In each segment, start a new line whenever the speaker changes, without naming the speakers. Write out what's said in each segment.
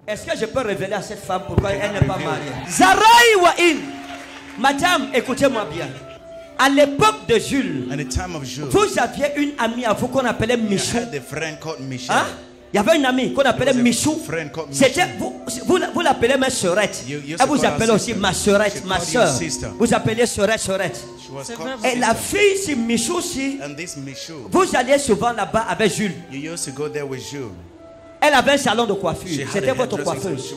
Est-ce que je peux révéler à cette femme pourquoi elle n'est pas mariée? Zaraï Waïn. Madame, écoutez-moi bien. À l'époque de Jules, vous aviez une amie à vous qu'on appelait Michou. Hein? Il y avait une amie qu'on appelait Michou. C'était, vous l'appelez ma sœurette. Elle vous appelez aussi ma sœurette, ma sœur. Vous appelez sœurette. Et la fille, si Michou, si vous alliez souvent là-bas avec Jules. Elle avait un salon de coiffure. C'était votre coiffeuse.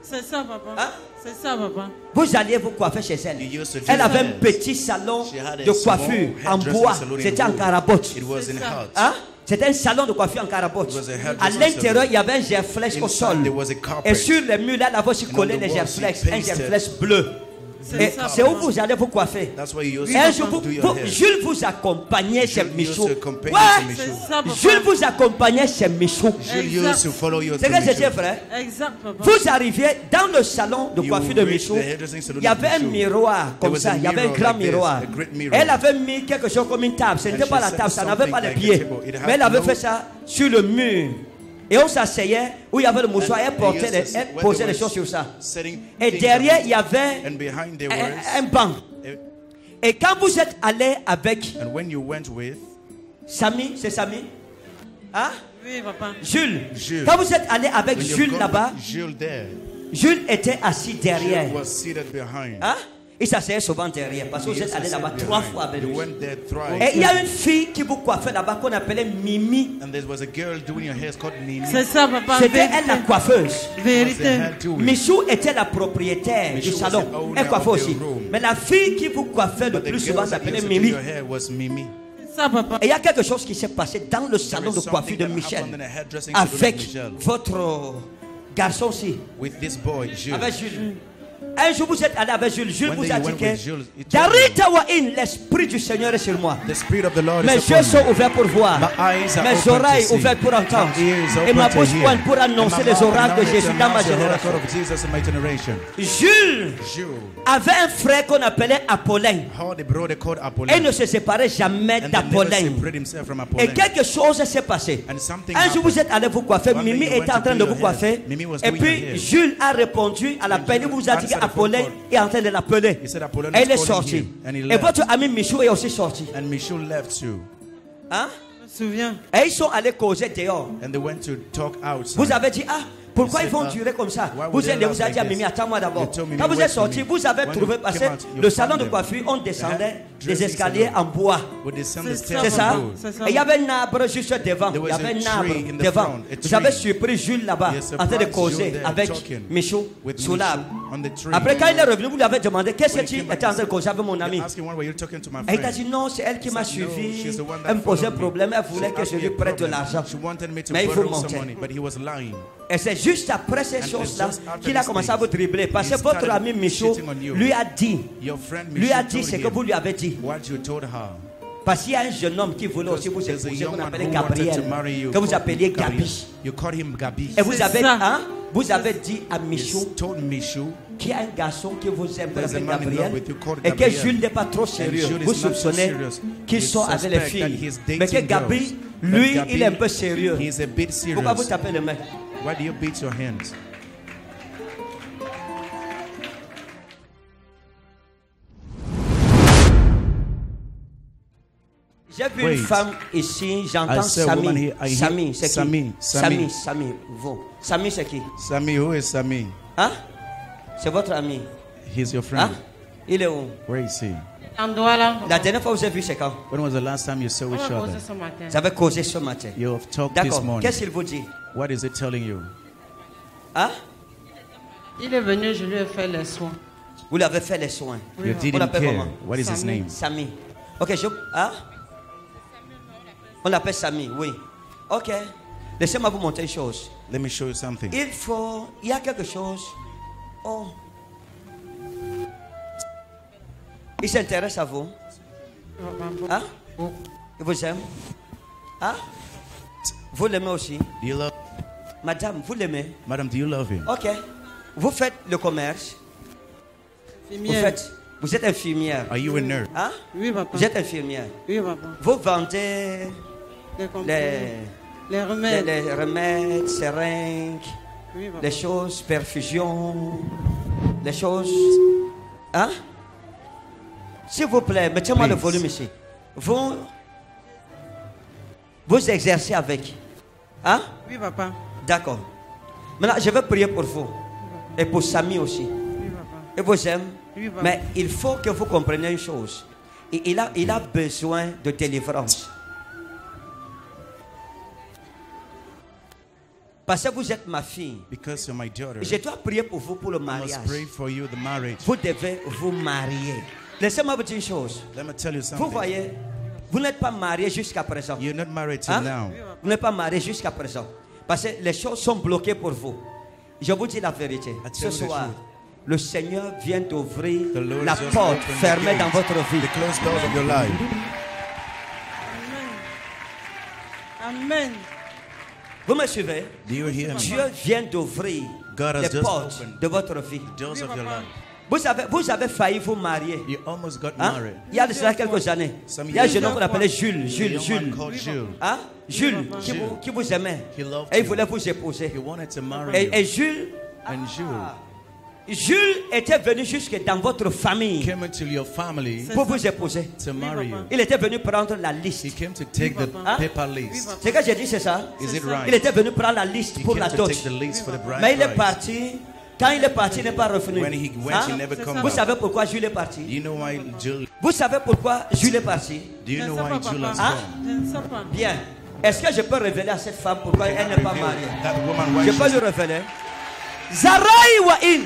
C'est ça, papa.
Hein?
C'est ça, papa.
Vous alliez vous coiffer chez elle. Elle avait un petit salon de coiffure en bois. C'était en carabote. Hein? C'était un salon de coiffure en carabote. À l'intérieur, il y avait un gerflex au sol. Et sur les murs, là, là-bas, aussi collé les gerflex. Un gerflex bleu. C'est où vous allez vous coiffer. Un jour, Jules vous accompagnait chez Michou. Ouais, Jules vous accompagnait chez Michou. C'est que c'était vrai. Vous arriviez dans le salon de coiffure de Michou. Il y avait un miroir comme ça. Il y avait un grand miroir. Elle avait mis quelque chose comme une table. Ce n'était pas la table, ça n'avait pas les pieds. Mais elle avait fait ça sur le mur. Et on s'asseyait où il y avait le mouchoir, elle posait les choses sur ça. Et derrière, il y avait un banc. Et quand vous êtes allé avec Samy, c'est Samy? Hein?
Oui, papa.
Jules. Quand vous êtes allé avec Jules là-bas, Jules était assis derrière. Hein? Il s'asseyait souvent derrière parce que vous êtes allé là-bas 3 fois avec lui. Et il y a une fille qui vous coiffait là-bas qu'on appelait Mimi.
C'est ça, papa.
C'était elle la coiffeuse.
Vérité.
Michou était la propriétaire du salon. Elle coiffait aussi. Mais la fille qui vous coiffait le plus souvent s'appelait Mimi.
Ça, papa.
Et il y a quelque chose qui s'est passé dans le salon de coiffure de Michel avec votre garçon aussi. Avec Jules. Un jour vous êtes allé avec Jules. Jules vous a dit que Darita Wain, l'esprit du Seigneur est sur moi. Mes yeux sont ouverts pour voir. Mes oreilles ouvertes pour entendre. Et ma bouche pointe pour annoncer les oracles de Jésus dans ma génération. Jules avait un frère qu'on appelait Apollin. Et ne se séparait jamais d'Apollin. Et quelque chose s'est passé. Un jour vous êtes allé vous coiffer. Mimi était en train de vous coiffer. Et puis Jules a répondu à l'appel. Il vous a dit qu'Apollin est en train de l'appeler. Et il est sorti. Et votre ami Michou est aussi sorti. Hein?
Je me souviens.
Et ils sont allés causer dehors. Vous avez dit, ah, pourquoi ils vont durer comme ça? Vous avez dit à Mimi, attends-moi d'abord. Quand vous êtes sorti, vous avez trouvé, parce que le salon de coiffure, on descendait des escaliers en bois. C'est ça? Et il y avait un arbre juste devant. Il y avait un arbre devant. Vous avez surpris Jules là-bas, en train de causer avec Michou sous l'arbre. Après, quand il est revenu, vous lui avez demandé, qu'est-ce que tu étais en train de causer avec mon ami? Et il a dit, non, c'est elle qui m'a suivi. Elle me posait un problème, elle voulait que je lui prête de l'argent. Mais il faut monter. Et c'est juste après ces choses-là qu'il a commencé à vous dribbler. Parce que votre ami Michou lui a dit ce que vous lui avez dit. Parce qu'il y a un jeune homme qui voulait aussi vous épouser, qu'on appelait Gabriel, que vous appeliez Gabi. Et vous avez dit à Michou qu'il y a un garçon qui vous aime, qu'on appelle Gabriel, et que Jules n'est pas trop sérieux. Vous soupçonnez qu'il sort avec les filles. Mais que Gabi, lui, il est un peu sérieux. Pourquoi vous tapez les mains?
Why do you beat your hands?
J'ai vu une femme ici, j'entends Samy. Samy, c'est qui? Samy, vous. Samy, c'est qui?
Samy, who is Samy?
Hein? C'est votre ami.
He's your friend.
Hein? Il est où?
Where is he?
La dernière fois que vous avez vu, c'est quand?
When was the last time you saw each other?
Vous avez causé ce matin.
You have talked this
D'accord.
morning.
Qu'est-ce qu'il vous dit?
What is it telling you?
Hein?
Il est venu, je lui ai fait les soins.
Vous lui avez fait les soins.
You didn't care. What is his name?
Samy. Ok, hein? On l'appelle Samy, oui. Ok. Laissez-moi vous montrer une chose.
Let me show you something.
Il y a quelque chose. Oh. Il s'intéresse à vous. Hein? Il vous aime. Hein? Vous l'aimez aussi.
Do you love?
Madame, vous l'aimez?
Madam, do you love him?
Ok. Vous faites le commerce. Vous êtes infirmière.
Are you a nurse?
Hein?
Oui, papa.
Vous êtes infirmière.
Oui, papa.
Vous vendez les remèdes, seringues,
Oui, papa.
les choses, perfusion, les choses. Hein? S'il vous plaît, mettez-moi le volume ici. Vous exercez avec. Hein?
Oui, papa.
D'accord. Maintenant, je vais prier pour vous. Et pour Samy aussi.
Oui, papa.
Et vous aime.
Oui, papa.
Mais il faut que vous compreniez une chose. Il a besoin de délivrance. Parce que vous êtes ma fille.
Because you're my daughter.
Je dois prier pour vous pour le
I must
mariage.
pray for you the marriage.
Vous devez vous marier. Laissez-moi vous dire une chose.
Let me tell you
Vous
something.
voyez, vous n'êtes pas marié jusqu'à présent.
You're not married till
Hein?
now.
Vous n'êtes pas marié jusqu'à présent. Parce que les choses sont bloquées pour vous. Je vous dis la vérité.
I tell
Ce
you the
soir,
truth.
le Seigneur vient d'ouvrir
The Lord
la
is just
porte
opening
fermée
the
dans
gates,
votre vie.
the closed doors of your life.
Amen. Amen.
Vous me suivez?
Do you hear me?
Dieu vient d'ouvrir
God has
les
just
portes
opened
de votre vie.
the doors of your life.
Vous avez failli vous marier.
You almost got
Hein?
married.
Il y a de cela quelques années.
Some
Il y a un
years
jeune homme qu'on
ago.
appelait Jules.
A
Jules,
young
Jules.
man called Jules.
Hein? Jules,
Jules.
qui vous aimait.
He loved
Et il
you.
voulait vous épouser.
He wanted to marry you.
Et Jules,
And
Jules était venu jusque dans votre famille
came into your family
pour vous épouser.
to marry you.
Il était venu prendre la
He
liste.
came to take the
Hein?
paper list.
C'est que j'ai dit, c'est ça?
Is it
ça.
Il
right?
était venu prendre la liste
He
pour
came
la
to
dot.
take the list for the bride
Mais il est
price.
parti. Quand il est parti, il n'est pas revenu.
When he went,
Hein?
he never come
Vous
back.
savez pourquoi Jules est parti?
Do you know why Jules?
Vous savez pourquoi Jules est parti?
Do you
Je
know
ne sais
why
pas,
Jules has
papa.
Hein?
gone?
Je ne sais pas.
Bien. Est-ce que je peux révéler à cette femme pourquoi elle n'est pas mariée?
That woman, why
Je peux
she's
lui révéler. Zarai Wain.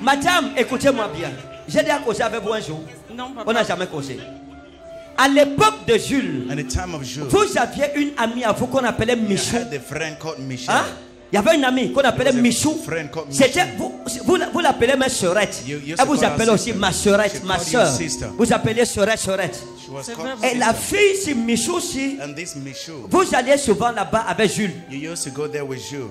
Madame, écoutez-moi bien. J'ai déjà causé avec vous un jour.
Non,
On
papa.
n'a jamais causé. À l'époque de Jules,
in the time of Jules.
vous aviez une amie à vous qu'on appelait
I
Michou.
had a friend called Michelle.
Hein? Il y avait une amie qu'on appelait
There was a
Michou.
friend called
C'était,
Michou.
vous l'appelez ma sœurette.
You used
Elle
to
vous
call her
appelait aussi
sister.
ma sœurette,
She
ma
called you
soeur.
sister.
Vous appelez sœurette.
She was
C'est
called
vrai.
Et la
sister.
fille, si Michou, si
And this Michou,
vous alliez souvent là-bas avec Jules.
you used to go there with Jules.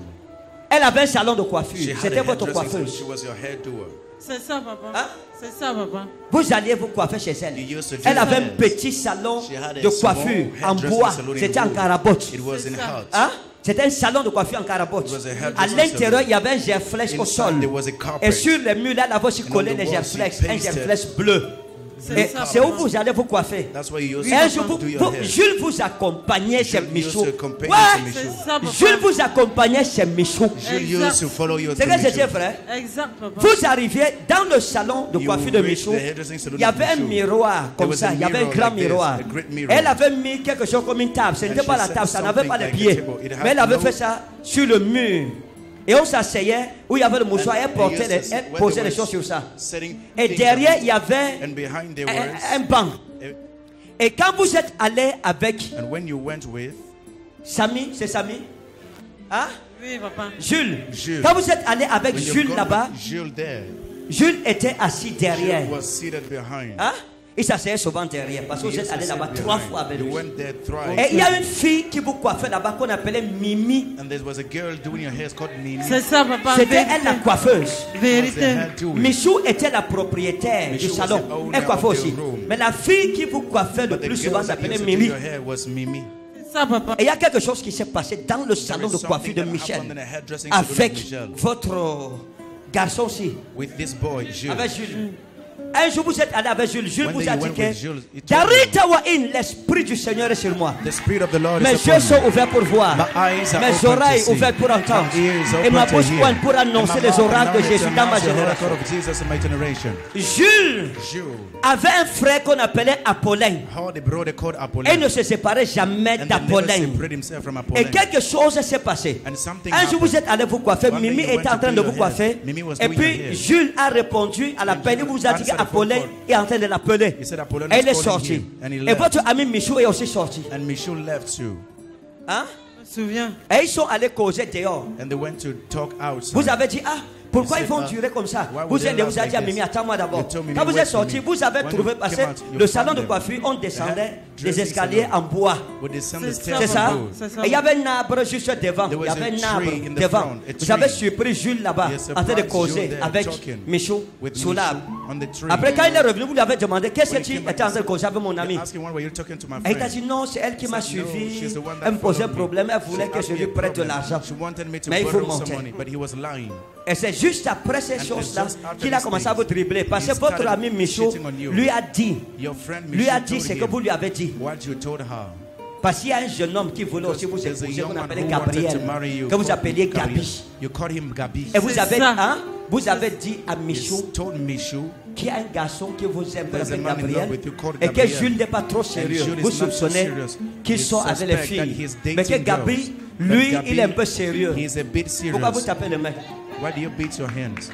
Elle avait un salon de
She
coiffure.
had
C'était
a
votre
hairdressing salon.
coiffeuse.
She was your hair doer.
C'est ça, papa.
Hein?
C'est ça, papa.
Vous alliez vous coiffer chez elle.
You used to do
Elle avait un
that.
petit salon
She had a
de
small
coiffure en
hairdressing
bois.
salon in
C'était en
wood.
carabote.
It was
C'est
in
ça.
house.
Hein? C'était un salon de coiffure en carabote.
It was a
À
hairdressing
l'intérieur,
salon.
il y avait un gerflex au
Inside,
sol.
there was a carpet.
Et sur les murs, là, elle avait aussi
And
collé
on the
les
wall,
gerflex.
she
Un
pasted.
gerflex bleu.
C'est
Et
ça,
c'est où
papa.
vous allez vous coiffer.
That's why you used
Et un
to
jour,
do your hair.
Jules vous accompagnait chez
Jules
Michou.
used to accompany
Ouais.
to
C'est
Michou.
ça, papa.
Jules vous accompagnait chez Michou.
Jules used to follow you to
C'est que c'était
Michou.
vrai.
Exact, papa.
Vous arriviez dans le salon de
You
coiffure de
reached
Michou.
the hairdressing salon
Il y avait
of
un
Michou.
miroir
There
comme
was
ça.
a
Il y avait un
mirror
grand
like this,
miroir.
a great mirror.
Elle avait mis quelque chose comme une table. Ce n'était
she
pas la
said
table, ça n'avait pas les
something
pieds.
like a table. It had
Mais elle avait
no-
fait ça sur le mur. Et on s'asseyait où il y avait le mouchoir. Elle,
And
elle
when
posait
they
les
were
choses sur ça.
setting
Et
things
derrière,
up,
il y avait
and behind there was,
un banc. Et quand vous êtes allé avec
and when you went with
Samy, c'est Samy? Hein?
Oui, papa.
Jules.
Jules.
Quand vous êtes allé avec
when you've
Jules
gone
là-bas,
with Jules there,
Jules était assis derrière.
Jules was seated behind.
Hein? Il s'asseyait souvent derrière parce que
He
vous êtes
used to
allé
sit
là-bas
behind.
3 fois avec
You
lui.
went there thrice.
Et il y a une fille qui vous coiffait là-bas qu'on appelait Mimi.
And there was a girl doing your hair called Mimi.
C'est ça, papa.
C'était elle la
Vérité.
coiffeuse.
Vérité.
Michou était la propriétaire
Michou
du
was
salon.
the owner
Elle coiffait
of the
aussi.
room.
Mais la fille qui vous coiffait le
But the
plus
girl
souvent
that
s'appelait
used to do
Mimi.
your hair was Mimi.
C'est ça, papa.
Et il y a quelque chose qui s'est passé dans le salon de
is
coiffure de
something that
Michel
happened in the hairdressing salon of
avec
Michel.
votre garçon aussi,
With this boy, Jules.
avec Jules. Un jour vous êtes allé avec Jules. Jules
When
vous
they
a dit
went
que
with Jules, he told
Darita Wain, l'esprit du Seigneur est sur moi.
The Spirit of the Lord
Mes
is
yeux
upon
sont
me.
ouverts pour voir.
My eyes are
Mes
open to
oreilles
see.
ouvertes pour entendre.
My ears
Et ma
open to
bouche
hear.
pleine pour
And
annoncer
my
les
mouth
oracles de
knowledge
Jésus
and
dans ma
announce the
génération.
oracle of Jesus in my generation.
Jules
Jules
avait un frère qu'on appelait Apollin.
had a brother called
Et
Apollon.
ne se séparait jamais
And they never
d'Apollin.
separated himself from
Et
Apollon.
quelque chose s'est passé.
And something
Un jour, vous
happened.
êtes allé vous coiffer.
One day
Mimi
you
était
went
en
to
train
do
de
your
vous coiffer.
hair. Mimi was
Et
doing
puis,
your hair.
Jules a répondu à l'appel. Il vous a dit
answered the
qu'Apollin
phone call.
est en train de l'appeler.
He said Apollon
Et
is
il est
calling
sorti.
you. And he
Et
left.
votre ami Michou est aussi sorti.
And Michou left too.
Hein?
Je me souviens.
Et ils sont allés causer dehors.
And they went to talk outside.
Vous avez dit, ah, pourquoi
You
ils vont
said,
durer comme ça?
why would
Vous
they
allez vous
last
avez dit à
like
Mimi,
this?
attends-moi d'abord.
You told Mimi,
Quand vous
wait
êtes
for
sorti,
me.
vous avez
When
trouvé,
you
parce
came out,
que
you
le salon
found
de
them.
coiffure, on descendait des
Dressing
escaliers
salon.
en bois.
With the
C'est
the
ça,
stairs
C'est ça?
of wood.
C'est ça.
Et il y avait un arbre juste devant.
There
Il y
was
avait
a
un
tree
arbre
in the
devant.
front, a
Vous avez
tree.
surpris Jules là-bas,
Yes,
en train de
surprised
causer
Jules there
avec
talking
Michou
with
sous
Michou
l'arbre. Après, quand il est revenu, vous lui avez demandé qu'est-ce que tu étais en train de causer avec mon ami. Et il a dit non, c'est elle qui m'a suivi. Elle me posait un problème. Elle voulait que je lui prête de l'argent. Mais il faut monter. Et c'est juste après ces choses-là qu'il a commencé à vous dribbler. Parce que votre ami Michaud lui a dit ce que vous lui avez dit. Parce qu'il y a un jeune homme qui voulait aussi vous épouser, qu'on appelait Gabriel, que vous appeliez Gabi. Et vous avez dit à Michaud qu'il y a un garçon qui vous aime, qui s'appelle Gabriel, et que Jules n'est pas trop sérieux. Vous soupçonnez qu'il sort avec les filles. Mais que Gabi, lui, il est un peu sérieux. Pourquoi vous tapez les mains?
Why do you beat your hands?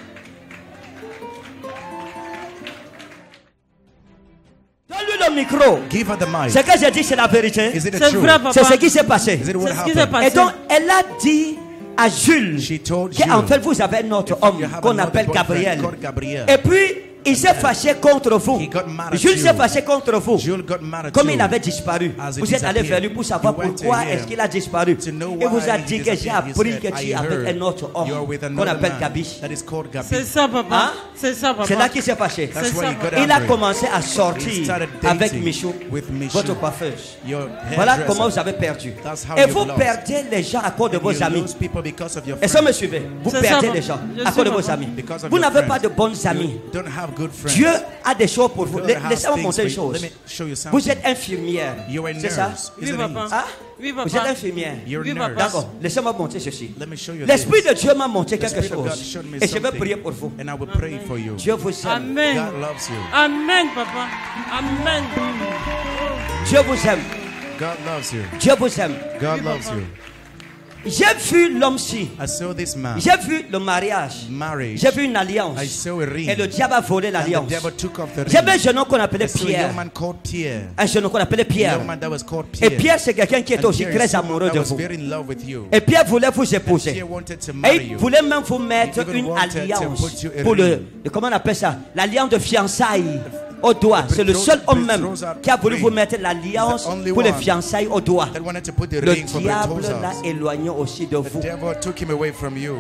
Donne-lui le micro.
Give her the mic.
Ce que j'ai dit, c'est la vérité.
Is it the
C'est
truth?
vrai, papa.
C'est ce qui s'est passé.
Is it what
C'est ce qui s'est
happened?
passé.
Et donc, elle a dit à Jules
She told
qu'en
Jules,
fait, vous avez notre homme
you have
qu'on
another
appelle
boyfriend
Gabriel.
called Gabriel.
Et puis, il s'est fâché contre vous.
He got mad at
Jules
you.
s'est fâché contre vous.
Jules got mad at
Comme
you.
il avait disparu.
As he
Vous êtes allé vers lui pour savoir
disappeared. You went
pourquoi
to him
est-ce qu'il a disparu.
to know
Il vous a
why he
dit que j'ai
disappeared. He
appris
said,
que tu es
I
avec
heard
un autre homme
you're with
qu'on
another
appelle
man
Gabi.
that is called Gabi.
C'est ça, papa.
Hein?
C'est ça, papa.
C'est là qu'il s'est fâché.
That's
C'est
why
ça,
he got
Il a
angry.
commencé à
He
sortir
started
avec
dating
Michaud,
with Michaud,
votre coiffeuse.
your
Voilà
hairdresser.
comment vous avez perdu.
That's how
Et
you've
vous
lost.
perdez les gens à cause de
And
vos
you
amis.
lose people because of your
Est-ce que vous me
friends.
suivez? Vous
C'est
perdez
ça,
les gens
je
à
suis
cause de vos
papa.
amis.
Because of
Vous
your
n'avez pas
friends.
de bons amis.
You don't have good friends.
Dieu a des choses pour vous.
God has
Laissez-moi
things
montrer une
for you.
chose.
Let me show you something.
Vous êtes infirmière.
You're a
C'est ça?
nurse.
Oui,
Isn't
papa.
it?
Hein?
Oui,
Vous êtes
papa.
infirmière.
You're
Oui,
a
papa.
nurse.
D'accord. Laissez-moi montrer ceci.
Let me show you
L'Esprit
this.
de Dieu m'a montré
The
quelque
Spirit of God
chose.
showed me
Et je vais
something.
prier pour vous.
And I will pray for you.
Dieu vous aime.
Amen.
God loves you.
Amen, papa. Amen.
Dieu vous aime.
God loves you.
Dieu vous aime.
God loves you.
J'ai vu l'homme-ci.
I saw this man.
J'ai vu le mariage.
Marriage.
J'ai vu une alliance.
I saw a ring.
Et le diable a volé
And the
l'alliance.
devil took off the
J'ai vu un
ring.
jeune homme qu'on appelait
I saw a
Pierre.
young man called Pierre.
Un jeune homme qu'on appelait
A
Pierre.
young man that was called
Et
Pierre.
Pierre, c'est quelqu'un qui était
And
aussi
Pierre is
très
someone
amoureux
that
de
was
vous.
very in love with you.
Et Pierre voulait vous épouser.
Pierre wanted to
Et
marry
il
you.
voulait même vous mettre
He even
une
wanted to
alliance
put you a
pour
ring.
comment on appelle ça? L'alliance de fiançailles au doigt. C'est le seul homme même qui a voulu vous mettre l'alliance pour les fiançailles au doigt.
That wanted to put the
Le
ring for
diable
betrothals.
l'a éloigné aussi de
The
vous.
devil took him away from you.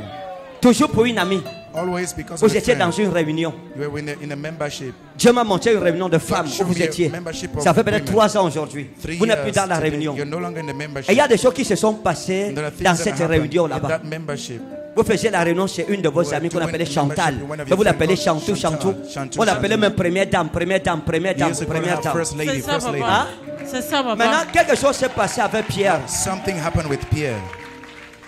Toujours pour une amie.
Always because
Vous
of a
étiez dans
friend.
une réunion.
You were in a membership.
Dieu m'a montré une réunion de femmes où
Show
vous
me a
étiez.
membership of
Ça fait peut-être
women.
3 ans aujourd'hui.
3
Vous n'êtes plus
years
dans la
today,
réunion.
You're no longer in the
Et
membership.
il y a des choses qui se sont passées
And there are things
dans
that
cette
happened
réunion
in
là-bas.
that membership.
Vous faisiez la réunion chez une de vos
You
amies qu'on
went
appelait
to
Chantal.
membership with one of
Mais
your
vous l'appelez
friends
Chantou,
called
Chantou.
Chantou,
On l'appelait
Chantou.
même première dame, première dame, première
You
dame,
used to call
première
her
dame.
first lady,
C'est ça,
first lady.
papa. C'est ça, papa.
Maintenant, quelque chose s'est passé avec Pierre.
Something happened with Pierre.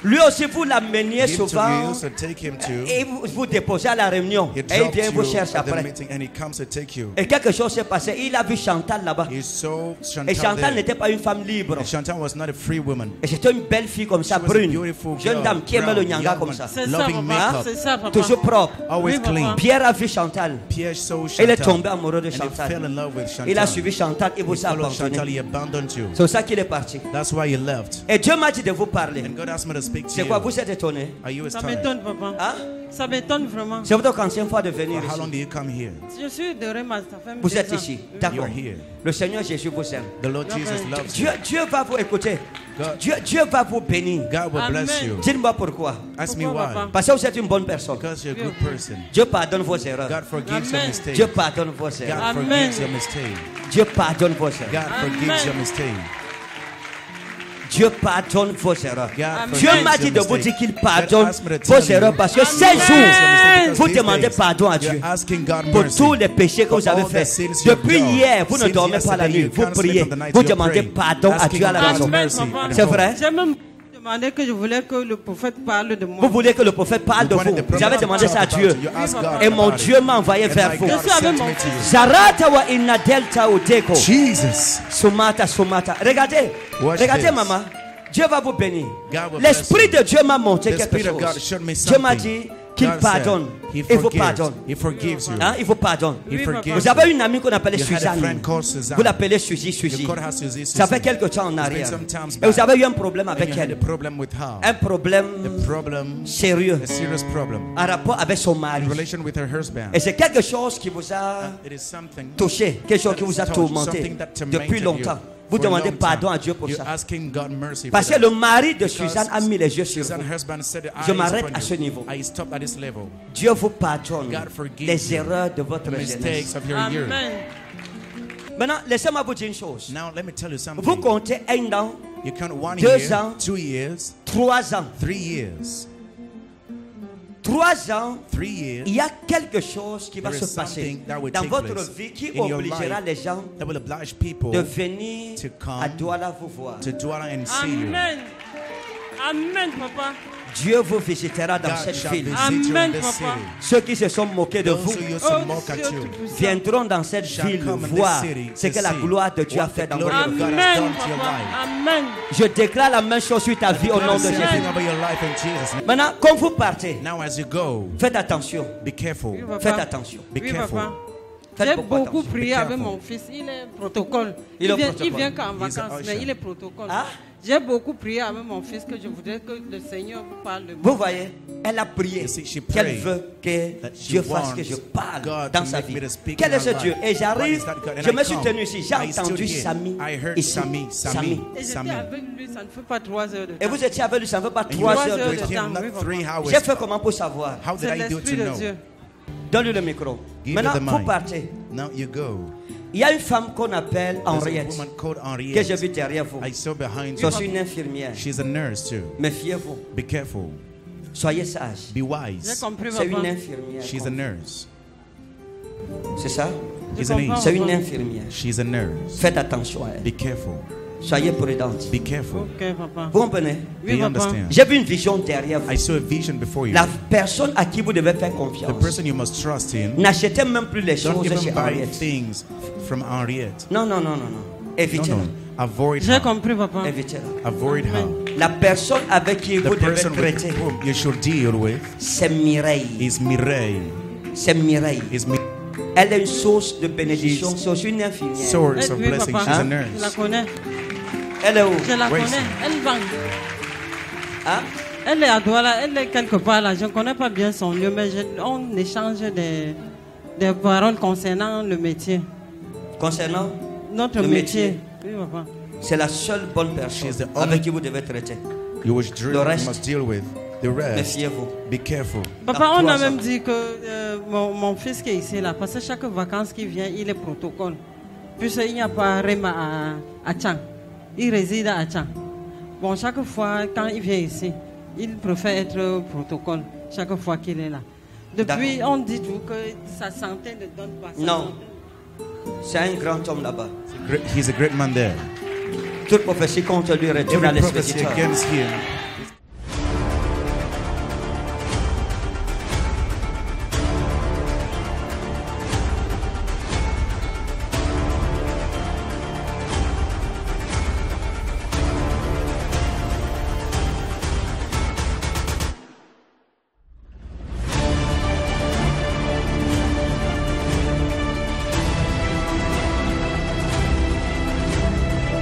Lui aussi, vous l'ameniez
You
souvent
used to take him to.
et vous déposez à la réunion.
He
Et il
dropped
vient vous
you
chercher
at the
après.
meeting and he comes to take you.
Et quelque chose s'est passé. Il a vu Chantal là-bas.
He saw
Et
Chantal
Chantal
there.
n'était pas une femme libre.
And Chantal was not a free woman.
Et c'était une belle fille comme ça,
She was a
brune.
beautiful
Jeune
girl,
dame qui aimait le
brown,
nyanga
young
comme
man.
ça.
C'est ça,
Loving
papa.
makeup.
C'est ça, papa.
Toujours propre.
Always
Oui, papa.
clean.
Pierre a vu Chantal.
Pierre saw
Il est
Chantal.
tombé amoureux de
And he fell
Chantal.
in love with Chantal.
Il a suivi Chantal et
He
vous a
followed Chantal.
abandonné.
He abandoned you.
C'est pour ça qu'il est parti.
That's why he left.
Et Dieu m'a dit de vous parler.
And God asked me to speak to
C'est quoi,
you.
vous êtes étonné?
Are you
Ça
astonished?
m'étonne, papa.
Hein?
Ça m'étonne vraiment.
C'est votre ancienne fois de venir
For how long
ici.
do you come here?
Je suis de Réma, ça fait
Vous
2
êtes
ans.
ici.
Oui.
D'accord.
You're here.
Le Seigneur Jésus vous aime.
The Lord Jesus loves you.
Dieu va vous écouter.
God-
Dieu va vous bénir.
God will bless
Amen.
you.
Dites-moi pourquoi.
Ask me
Pourquoi,
why.
papa?
Parce que vous êtes une bonne personne.
Because you're a good person.
Dieu pardonne vos erreurs.
God forgives your
Amen.
mistakes.
Dieu pardonne vos
God
erreurs.
Amen.
forgives your mistakes.
Dieu pardonne vos erreurs.
God forgives
Amen.
your mistakes.
Dieu pardonne vos erreurs.
God
Amen.
Dieu
forgives
m'a dit
your
de vous
mistakes.
dire qu'il pardonne
God asked me to
vos
tell you
erreurs parce que ces
Amen.
jours, vous
These
demandez
days,
pardon à Dieu
you're asking God
pour
mercy.
tous les péchés que
For
vous avez
all the
faits.
sins you've
Depuis
done.
hier, vous ne
Since
dormez pas la
yesterday,
nuit,
you
vous
can't sleep
priez,
on the night,
vous
you
demandez
pray.
pardon à
Asking
Dieu à la
God's
maison.
mercy
Amen, papa.
at
C'est
home.
vrai?
J'ai même demandé que je voulais que le prophète parle de moi.
Vous voulez que le prophète parle de
You wanted
vous.
the
Vous
prophet
avez
to
demandé
talk
ça à
about
Dieu.
it. You asked God
Et mon
about it.
Dieu m'a envoyé
And
vers
my
vous.
God
Je suis avec
sent
mon
me to you.
Zarata wa inna delta udeko.
Jesus.
Sumata, sumata. Regardez,
Watch
regardez
this.
maman. Dieu va vous bénir.
God will
L'Esprit
bless you.
de Dieu m'a montré
The
quelque
Spirit of God
chose.
showed me
Dieu m'a
something.
dit qu'il
God
pardonne.
said, He
Il vous
forgives.
pardonne.
He forgives you.
Hein? Il vous pardonne.
He
Oui,
forgives
papa.
Vous avez une amie qu'on appelait
You had a
Suzanne.
friend called Suzanne.
Vous l'appelez Suzy, Suzy.
You called her Suzy,
Ça fait
Suzy.
quelque temps en arrière.
some times
Et vous
back.
avez eu un problème
And
avec
you had a
elle.
problem with her.
Un problème
A problem,
sérieux
a serious problem.
en rapport avec son mari.
In relation with her husband.
Et c'est quelque chose qui vous a
It is something
touché, quelque chose qui vous a
touched,
tourmenté
something that tormented
depuis
you
longtemps. Vous demandez pardon à Dieu pour
You're
ça.
asking God mercy
Parce
for
que
that.
le mari de
Because
Suzanne a mis les yeux sur
Suzanne's
vous.
husband said that
Je
eyes
m'arrête
upon
à ce
you.
niveau.
I stopped at this level.
Dieu vous pardonne
God forgive
les
you
erreurs de votre
the
jeunesse.
mistakes of your years.
Amen.
Maintenant, laissez-moi vous dire une chose.
Now let me tell you something.
Vous comptez 1 an,
You count 1
2
year,
ans,
2 years,
3 ans.
3 years.
3 ans,
3 years.
il y a quelque chose qui va
There is
se passer
something that will
dans
take
votre
place
vie qui
in your
obligera
life
les gens
that will oblige people
de venir
to come
à Douala vous voir.
to Douala and see you.
Amen. Amen, papa.
Dieu vous visitera dans
God
cette
shall
ville.
visit you in
Amen,
this
papa.
city.
Ceux qui se sont moqués de
Those
vous
who used to mock at
Dieu
you
Tout-Puissant.
viendront dans cette
shall
ville
come in this
voir
city
ce
to
que la
see
gloire de Dieu a
what
fait
the
dans
glory
votre
of
vie.
God has
Amen,
done to your
papa.
life.
Amen.
Je déclare la même chose sur ta vie au nom de
Same
Jésus.
thing over your life in Jesus' name.
Maintenant, quand vous partez,
Now as you go,
faites attention.
be careful.
Oui, papa.
Faites attention.
Be
Oui,
careful.
papa.
Faites
J'ai
beaucoup
beaucoup
attention.
prié
Be
avec
careful.
mon fils. Il est protocole.
Il est
Il
protocole.
vient qu'en
He's a
vacances,
usher.
mais il est protocole.
Ah?
J'ai beaucoup prié avec mon fils que je voudrais que le Seigneur vous parle de
Vous
moi.
voyez, elle a prié
You see, she
qu'elle
prayed
veut que
that she
Dieu fasse que je
wants
parle
God
dans
to
sa
make
vie.
me to speak
Quel
in
est ce
her
Dieu?
life.
Et j'arrive,
What is that God? And
je
I
me suis
come.
tenu ici, j'ai
I stood
entendu
here.
Sami
I heard
ici.
Sami.
Et j'étais
Sami.
avec lui, ça ne fait pas 3 heures de
Et
temps.
vous étiez avec lui, ça ne veut pas
And you
3
were
heures de
with
temps.
him, not
Oui,
3 hours.
J'ai fait comment pour savoir?
How did
C'est
I do to
l'Esprit de
know?
Dieu.
Donne-lui le micro.
Give her
Maintenant,
the
vous
mic.
partez.
Now you go.
Il y a une femme qu'on appelle
There's a
Henriette,
woman called
que j'ai
Henriette.
vue derrière vous.
I saw behind
C'est
you.
une infirmière.
She's a nurse too.
Méfiez-vous.
Be careful.
Soyez sage.
Be
J'ai
wise.
compris,
C'est une
papa.
infirmière.
She's a nurse.
C'est ça?
Je
Isn't it?
comprends,
C'est une
papa.
infirmière.
She's a nurse.
Faites attention à elle.
Be careful.
Soyez prudente.
Be careful.
Ok, papa.
Vous comprenez?
Do
Oui,
you
papa.
understand?
J'ai vu une vision derrière vous.
I saw a vision before you.
La personne à qui vous devez faire
The
confiance.
person you must trust in.
N'achetez même plus les
Don't
choses chez
even buy
Henriette.
things from Henriette.
Non.
No,
Évitez-la.
no. Avoid
J'ai
her.
compris, papa.
Évitez-la.
Avoid her.
La personne avec qui
The
vous devez
person with
traiter,
whom you should deal with
c'est Mireille.
is Mireille.
C'est Mireille.
Is
Elle est une source de bénédiction. C'est aussi une infirmière.
source of
Oui,
blessing.
papa.
She's a
Je la
nurse.
connais.
Elle est où?
Je la
Where is
connais.
she?
Elle vend.
Hein?
Elle est à Douala, elle est quelque part là. Je ne connais pas bien son lieu, mais on échange des paroles concernant le métier.
Concernant,
Notre
Le
métier. Oui, papa.
c'est la seule bonne personne
She's the only-
avec qui vous devez traiter.
You which
Le reste.
must deal with. The rest.
Méfiez-vous.
Be careful.
Papa,
Dans
on a
3
même
ans.
dit que mon fils qui est ici là, parce que chaque vacances qui vient, il est protocole. Puisqu'il n'y a pas Rema à Tchang. Il réside à Tchang. Bon, chaque fois, quand il vient ici, il préfère être protocole, chaque fois qu'il est là. Depuis,
D'accord.
on dit tout que sa santé ne donne pas. Sa
Non.
santé-
C'est un grand homme là-bas.
He's a great man there.
Toute prophétie contre lui retourne à
Every prophecy
l'expéditeur.
against him